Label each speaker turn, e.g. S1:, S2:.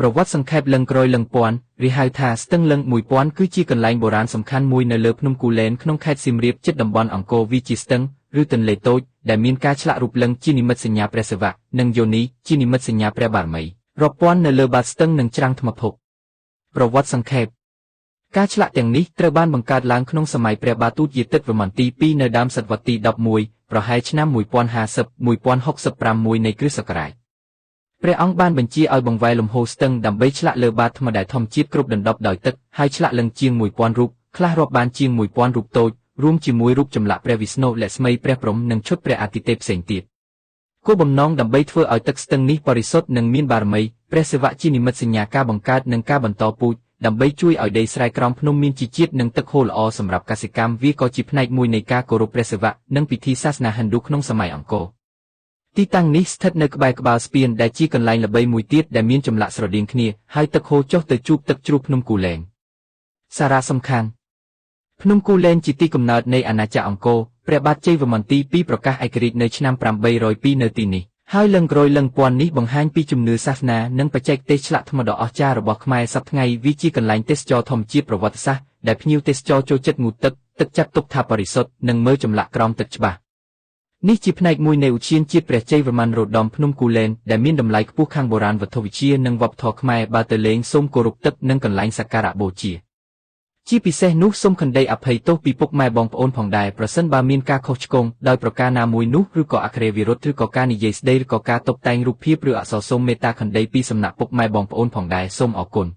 S1: ប្រវត្តិសង្ខេបលឹងក្រោយលឹងពាន់ឬហៅថាស្ទឹងលឹង1000គឺជាកន្លែងបុរាណសំខាន់មួយនៅលើភ្នំគូលែនក្នុងខេត្តសៀមរាបជិតតំបន់អង្គរវាជាស្ទឹងឬទន្លេតូចដែលមានការឆ្លាក់រូបលឹងជានិមិត្តសញ្ញាព្រះសិវៈនិងយោនីជានិមិត្តសញ្ញាព្រះបារមីរាប់ពាន់នៅលើបាតស្ទឹងនិងច្រាំងថ្មភពប្រវត្តិសង្ខេបការឆ្លាក់ទាំងនេះត្រូវបានបង្កើតឡើងក្នុងសម័យព្រះបាទទូតយាទិត្យវរ្ម័នទី2នៅដើមសតវត្សទី11ប្រហែលឆ្នាំ1050-1065នៃគ្រិស្តសករាជព្រះអង្គបានបញ្ជាឲ្យបង្វែរលំហូរស្ទឹងដើម្បីឆ្លាក់លើបាតថ្មដែលធម្មជាតិគ្រប់ដណ្ដប់ដោយទឹកហើយឆ្លាក់លឹងជាង1000រូបខ្លះរាប់បានជាង1000រូបតូចរួមជាមួយរូបចម្លាក់ព្រះវិស្ណុលក្ស្មីព្រះព្រហ្មនិងឈុតព្រះអាទិទេពផ្សេងទៀតគោលបំណងដើម្បីធ្វើឲ្យទឹកស្ទឹងនេះបរិសុទ្ធនិងមានបារមីព្រះសិវៈជានិមិត្តសញ្ញាការបង្កើតនិងការបន្តពូជដើម្បីជួយឲ្យដីស្រែក្រោមភ្នំមានជីជាតិនិងទឹកហូរល្អសម្រាប់កសិកម្មវាក៏ជាផ្នែកមួយនៃការគោរពព្រះសិវៈនិងពិធីសាសនាហិណ្ឌូក្នុងសម័យអង្គរទីតាំងនេះស្ថិតនៅក្បែរក្បាលស្ពានដែលជាកន្លែងល្បីមួយទៀតដែលមានចម្លាក់ស្រដៀងគ្នាហើយទឹកហូរចុះទៅជួបទឹកជ្រោះភ្នំគូលែនសារៈសំខាន់ភ្នំគូលែនជាទីកំណើតនៃអាណាចក្រអង្គរព្រះបាទជ័យវរ្ម័នទី2ប្រកាសឯករាជ្យនៅឆ្នាំ802នៅទីនេះហើយលឹងក្រោយលឹងពាន់នេះបង្ហាញពីជំនឿសាសនានិងបច្ចេកទេសឆ្លាក់ថ្មដ៏អស្ចារ្យរបស់ខ្មែរសព្វថ្ងៃវាជាកន្លែងទេសចរធម្មជាតិប្រវត្តិសាស្ត្រដែលភ្ញៀវទេសចរចូលចិត្តងូតទឹកចាត់ទុកថាបរិសុទ្ធនិងមើលចម្លាក់ក្រោមទឹកច្បាស់នេះជាផ្នែកមួយនៃឧទ្យានជាតិព្រះជ័យវរ្ម័នរដមភ្នំគូលែនដែលមានតម្លៃខ្ពស់ខាងបុរាណវត្ថុវិទ្យានិងវប្បធម៌ខ្មែរបើទៅលេងសូមគោរពទឹកនិងកន្លែងសក្ការៈបូជាជាពិសេសនោះសូមខន្តីអភ័យទោសពីពុកម៉ែបងប្អូនផងដែរប្រសិនបើមានការខុសឆ្គងដោយប្រការណាមួយនោះឬក៏អក្ខរាវិរុទ្ធឬក៏ការនិយាយស្ដីឬក៏ការតុបតែងរូបភាពឬអក្សរសូមមេត្តាខន្តីពីសំណាក់ពុកម៉ែបងប្អូនផងដែរសូមអរគុណ